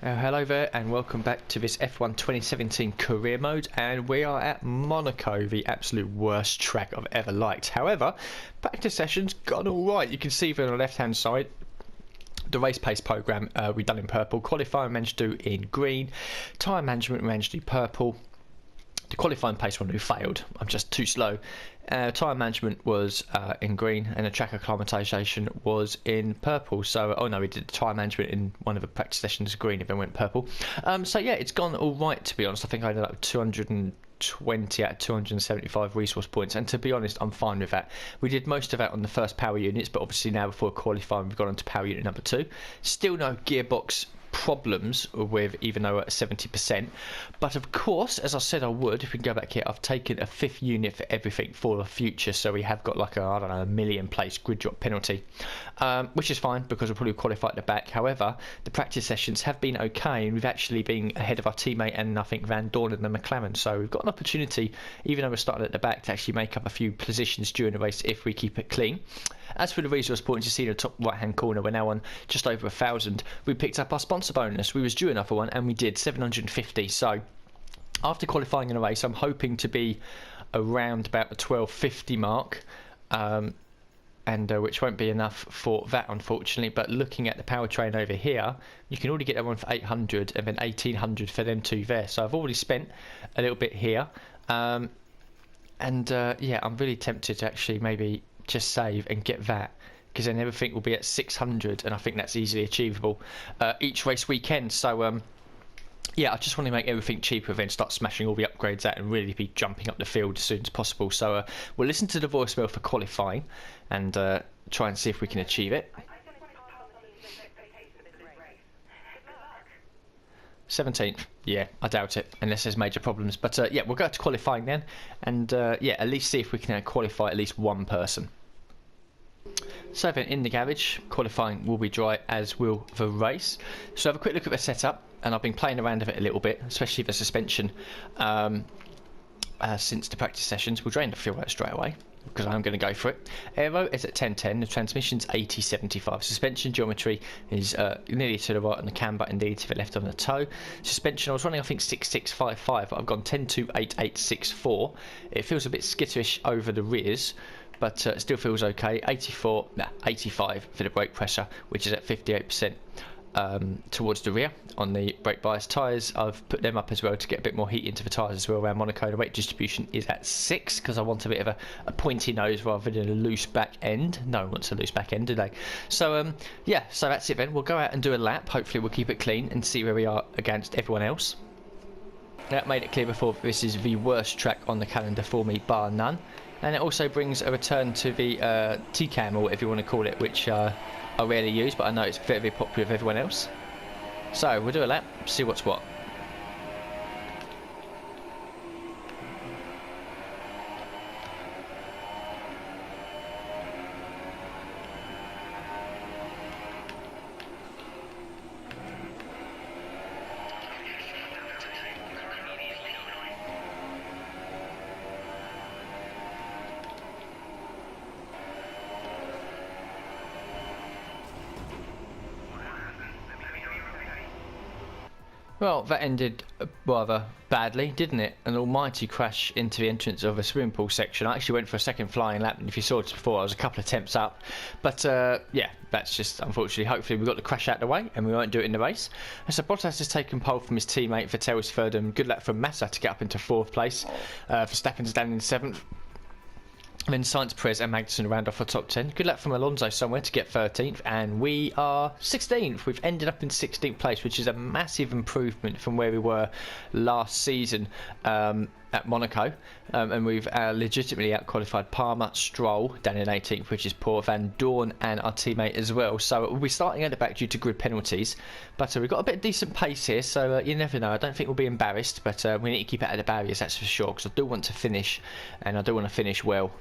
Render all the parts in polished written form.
Hello there and welcome back to this F1 2017 career mode, and we are at Monaco, the absolute worst track I've ever liked. However, practice session's gone alright. You can see there on the left hand side the race pace program we've done in purple, qualifying managed to do in green, tyre management managed to do purple. The qualifying pace one who failed, I'm just too slow. Tyre management was in green, and the track acclimatisation was in purple. So, oh no, we did the tyre management in one of the practice sessions green, and then went purple. So yeah, it's gone all right, to be honest. I think I ended up with 220 out of 275 resource points, and to be honest, I'm fine with that. We did most of that on the first power units, but obviously now before qualifying we've gone on to power unit number 2. Still no gearbox problems with, even though at 70%, but of course, as I said I would, if we can go back here, I've taken a 5th unit for everything for the future, so we have got like a, I don't know, a million place grid drop penalty, which is fine because we'll probably qualify at the back. However, the practice sessions have been okay, and we've actually been ahead of our teammate and I think Van Dorn and the McLaren, so we've got an opportunity, even though we're starting at the back, to actually make up a few positions during the race if we keep it clean. As for the resource points, you see in the top right hand corner, we're now on just over 1,000. We picked up our sponsor bonus. We was due enough for one, and we did 750. So after qualifying in a race, I'm hoping to be around about the 1250 mark, which won't be enough for that, unfortunately. But looking at the powertrain over here, you can already get that one for 800 and then 1800 for them two there. So I've already spent a little bit here, yeah, I'm really tempted to actually maybe just save and get that, because then everything will be at 600, and I think that's easily achievable each race weekend. So yeah, I just want to make everything cheaper, then start smashing all the upgrades out and really be jumping up the field as soon as possible. So we'll listen to the voicemail for qualifying and try and see if we can achieve it. 17th, yeah, I doubt it unless there's major problems, but yeah, we'll go to qualifying then, and yeah, at least see if we can qualify at least one person. So then in the garage, qualifying will be dry, as will the race. So have a quick look at the setup, and I've been playing around with it a little bit, especially the suspension since the practice sessions. We'll drain the fuel out straight away because I'm going to go for it. Aero is at 1010, the transmission's 8075. Suspension geometry is nearly to the right on the cam, but nearly to the left on the toe. Suspension, I was running I think 6655, but I've gone 102864. It feels a bit skitterish over the rears, but it still feels okay. 85 for the brake pressure, which is at 58%. Towards the rear on the brake bias tyres, I've put them up as well to get a bit more heat into the tyres as well around Monaco. The weight distribution is at 6 because I want a bit of a pointy nose rather than a loose back end. No one wants a loose back end, do they? So yeah, so that's it then. We'll go out and do a lap. Hopefully we'll keep it clean and see where we are against everyone else. That made it clear before, this is the worst track on the calendar for me, bar none. And it also brings a return to the T-Cam, or whatever you want to call it, which I rarely use, but I know it's very, very popular with everyone else. So we'll do a lap, see what's what. Well, that ended rather badly, didn't it? An almighty crash into the entrance of a swimming pool section. I actually went for a second flying lap, and if you saw it before, I was a couple of attempts up. But yeah, that's just, unfortunately, hopefully we got the crash out of the way and we won't do it in the race. And so Bottas has taken pole from his teammate Vettel's third, and good luck from Massa to get up into 4th place. Verstappen's down in 7th. And then Sainz, Perez and Magnussen round off the top 10. Good luck from Alonso somewhere to get 13th, and we are 16th. We've ended up in 16th place, which is a massive improvement from where we were last season at Monaco. And we've legitimately out-qualified Palmer, Stroll down in 18th, which is poor, Van Dorn and our teammate as well. So we'll be starting at the back due to grid penalties. But we've got a bit of decent pace here, so you never know. I don't think we'll be embarrassed, but we need to keep it out of the barriers, that's for sure, because I do want to finish, and I do want to finish well.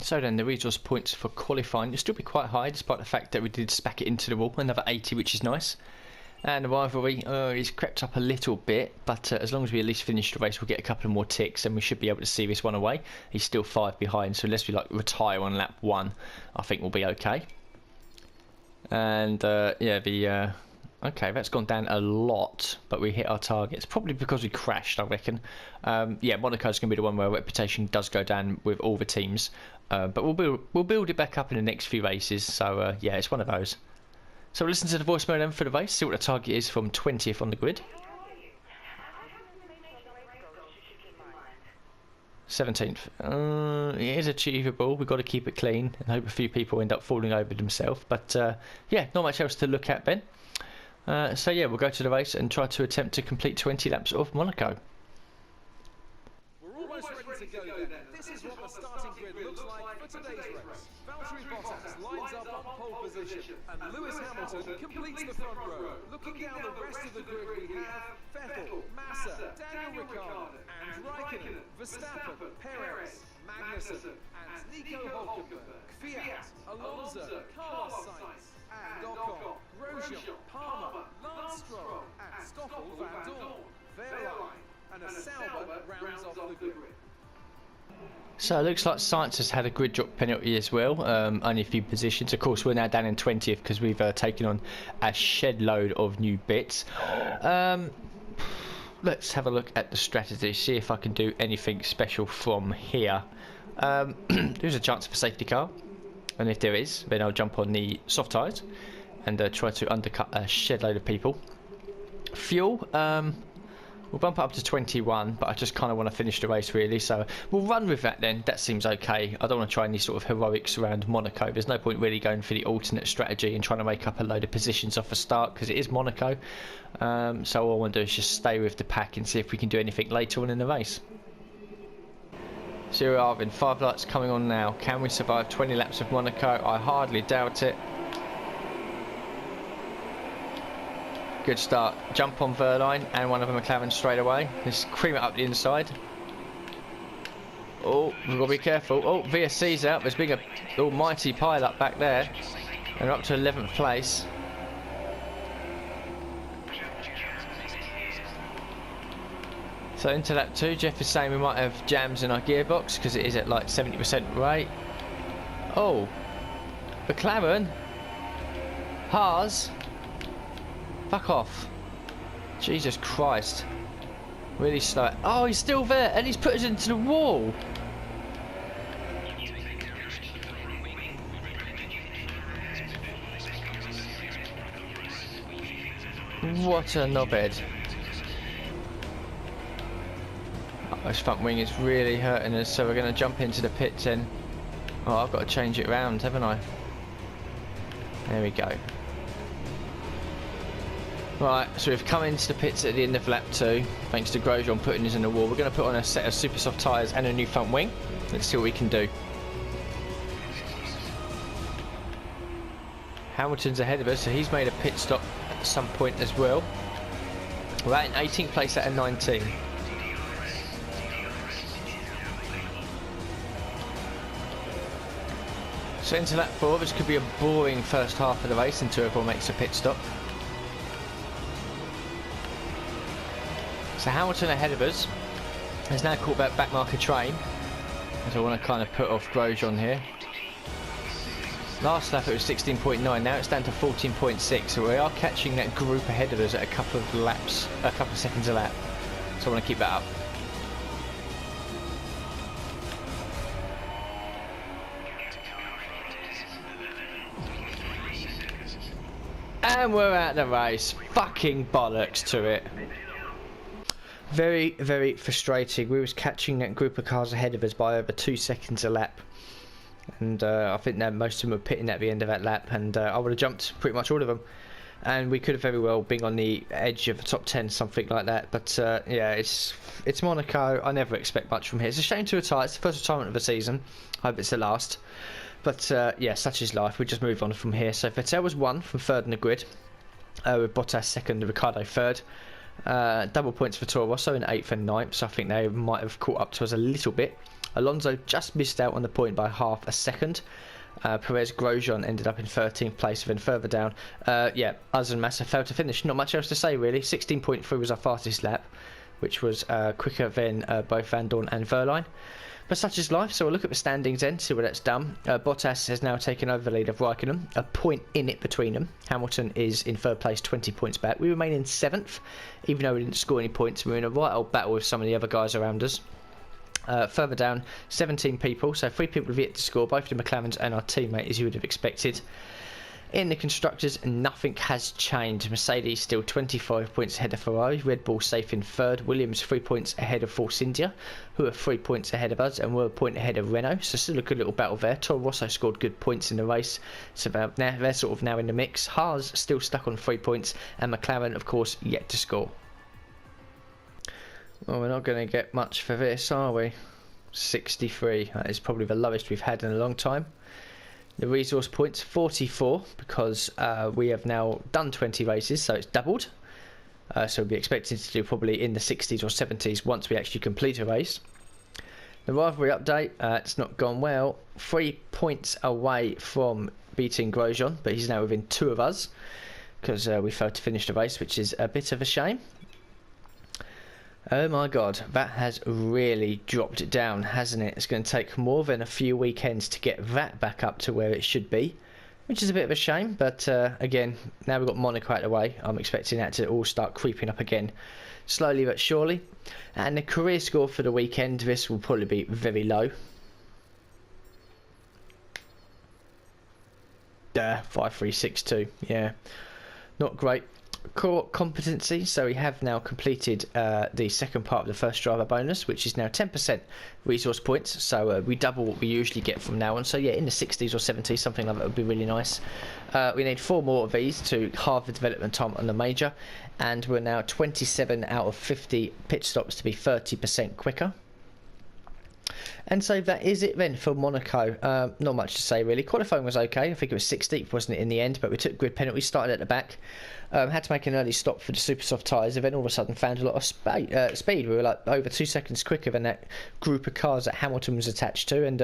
So then the resource points for qualifying will still be quite high, despite the fact that we did spack it into the wall, another 80, which is nice. And the rivalry is crept up a little bit, but as long as we at least finish the race, we'll get a couple of more ticks and we should be able to see this one away. He's still 5 behind, so unless we like retire on lap 1, I think we'll be okay. And yeah, the Okay, that's gone down a lot, but we hit our targets. Probably because we crashed, I reckon. Yeah, Monaco's going to be the one where reputation does go down with all the teams. But we'll build it back up in the next few races. So, yeah, it's one of those. So we'll listen to the voicemail then for the race, see what the target is from 20th on the grid. 17th. It is achievable. We've got to keep it clean and hope a few people end up falling over themselves. But, yeah, not much else to look at, Ben. So yeah, we'll go to the race and try to attempt to complete 20 laps of Monaco. We're almost ready to go then. This is what the starting grid looks like for today's race. Valtteri Bottas lines up on pole position and Lewis Hamilton completes the front row. Looking down the rest of the grid we have Vettel, Massa, Daniel Ricciardo and Raikkonen, Verstappen, Perez, Magnussen and Nico Hulkenberg, Fiat, Alonso, Carlos Sainz and Ocon, Grosjean, Palmer, Lance Stroll and Stoffel Van Dorn, Verline and a Sauber rounds off the grid. So it looks like Sainz has had a grid drop penalty as well, only a few positions. Of course, we're now down in 20th because we've taken on a shed load of new bits. Let's have a look at the strategy, see if I can do anything special from here. There's a chance for safety car, and if there is, then I'll jump on the soft tyres and try to undercut a shed load of people. Fuel, we'll bump it up to 21, but I just kind of want to finish the race really, so we'll run with that then. That seems okay. I don't want to try any sort of heroics around Monaco. There's no point really going for the alternate strategy and trying to make up a load of positions off the start because it is Monaco. So all I want to do is just stay with the pack and see if we can do anything later on in the race. So here we are then, 5 lights coming on now. Can we survive 20 laps of Monaco? I hardly doubt it. Good start. Jump on Verline and one of the McLaren straight away. Let's cream it up the inside. Oh, we've got to be careful. Oh, VSC's out. There's been a almighty pile up back there. And we're up to 11th place. So into lap 2, Jeff is saying we might have jams in our gearbox because it is at like 70% rate. Oh, McLaren. Haas. Fuck off. Jesus Christ. Really slow. Oh, he's still there and he's put us into the wall. What a knobhead. Oh, this front wing is really hurting us, so we're going to jump into the pits then. Oh, I've got to change it round, haven't I? There we go. Right, so we've come into the pits at the end of lap 2, thanks to Grosjean putting us in the wall. We're going to put on a set of super soft tyres and a new front wing. Let's see what we can do. Hamilton's ahead of us, so he's made a pit stop at some point as well. We're at an 18th place out of 19. So into lap 4, this could be a boring first half of the race until everyone makes a pit stop. So Hamilton ahead of us has now caught that back marker train, as I want to kind of put off Grosjean here. Last lap it was 16.9, now it's down to 14.6, so we are catching that group ahead of us at a couple of laps, a couple of seconds a lap. So I want to keep that up. And we're at the race. Fucking bollocks to it. Very, very frustrating. We was catching that group of cars ahead of us by over 2 seconds a lap. And I think that most of them were pitting at the end of that lap. And I would have jumped pretty much all of them. And we could have very well been on the edge of the top 10, something like that. But yeah, it's Monaco. I never expect much from here. It's a shame to retire. It's the first retirement of the season. I hope it's the last. But yeah, such is life. We just move on from here. So Vettel was 1 from 3rd in the grid, with Bottas 2nd and Ricciardo 3rd. Double points for Toro Rosso in 8th and 9th, so I think they might have caught up to us a little bit. Alonso just missed out on the point by half a second. Perez Grosjean ended up in 13th place, then further down. Yeah, us and Massa failed to finish. Not much else to say really. 16.3 was our fastest lap, which was quicker than both Van Dorn and Verline. But such is life, so we'll look at the standings then, see what that's done. Bottas has now taken over the lead of Raikkonen, a point in it between them. Hamilton is in third place, 20 points back. We remain in 7th, even though we didn't score any points. We're in a right old battle with some of the other guys around us. Further down, 17 people, so 3 people have yet to score, both the McLarens and our teammate, as you would have expected. In the constructors, nothing has changed. Mercedes still 25 points ahead of Ferrari. Red Bull safe in third. Williams 3 points ahead of Force India, who are 3 points ahead of us, and we're a point ahead of Renault. So still a good little battle there. Toro Rosso scored good points in the race, so they're sort of now in the mix. Haas still stuck on 3 points, and McLaren, of course, yet to score. Well, we're not going to get much for this, are we? 63. That is probably the lowest we've had in a long time. The resource points 44 because we have now done 20 races, so it's doubled. So we'll be expected to do probably in the 60s or 70s once we actually complete a race. The rivalry update, it's not gone well. 3 points away from beating Grosjean, but he's now within 2 of us because we failed to finish the race, which is a bit of a shame. Oh my god, that has really dropped down, hasn't it? It's going to take more than a few weekends to get that back up to where it should be, which is a bit of a shame, but again, now we've got Monaco out of the way, I'm expecting that to all start creeping up again, slowly but surely. And the career score for the weekend, this will probably be very low. 5362, yeah, not great. Core competency, so we have now completed the second part of the first driver bonus, which is now 10% resource points, so we double what we usually get from now on. So yeah, in the 60s or 70s, something like that would be really nice. We need 4 more of these to halve the development time on the major, and we're now 27 out of 50 pit stops to be 30% quicker. And so that is it then for Monaco. Not much to say really. Qualifying was okay. I think it was 16th, wasn't it, in the end? But we took grid penalties, started at the back. Had to make an early stop for the super soft tyres, and then all of a sudden found a lot of speed. We were like over 2 seconds quicker than that group of cars that Hamilton was attached to, and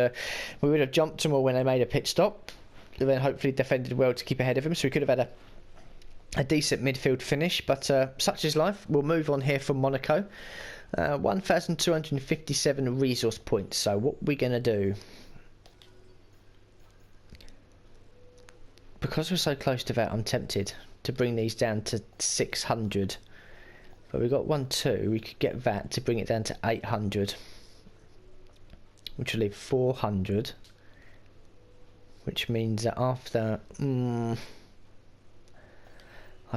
we would have jumped them all when they made a pit stop. And then hopefully defended well to keep ahead of them, so we could have had a decent midfield finish. But such is life. We'll move on here from Monaco. 1,257 resource points. So what we're going to do, because we're so close to that, I'm tempted to bring these down to 600, but we've got 2. We could get that to bring it down to 800, which will leave 400, which means that after I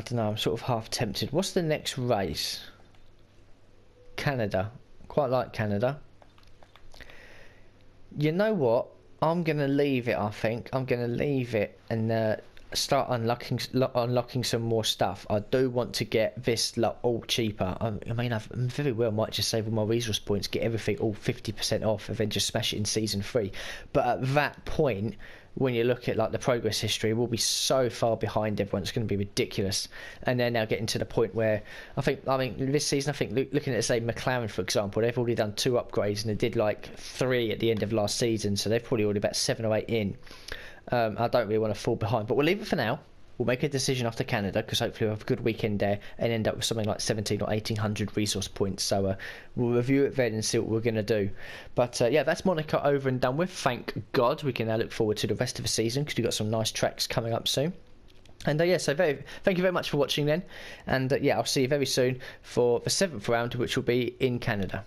don't know, I'm sort of half tempted. What's the next race? Canada. Quite like Canada. You know what? I'm going to leave it, I think. I'm going to leave it and start unlocking some more stuff. I do want to get this all cheaper. I mean, I very well might just save all my resource points, get everything all 50% off, and then just smash it in Season 3. But at that point, when you look at like the progress history, we'll be so far behind everyone, it's going to be ridiculous. And they're now getting to the point where I mean this season, I think looking at say McLaren for example, they've already done 2 upgrades and they did like 3 at the end of last season, so they've probably already about 7 or 8 in. I don't really want to fall behind, but we'll leave it for now. We'll make a decision after Canada, because hopefully we'll have a good weekend there and end up with something like 17 or 1800 resource points. So we'll review it then and see what we're going to do. But yeah, that's Monaco over and done with. Thank God. We can now look forward to the rest of the season, because we've got some nice tracks coming up soon. And yeah, so thank you very much for watching then. And yeah, I'll see you very soon for the 7th round, which will be in Canada.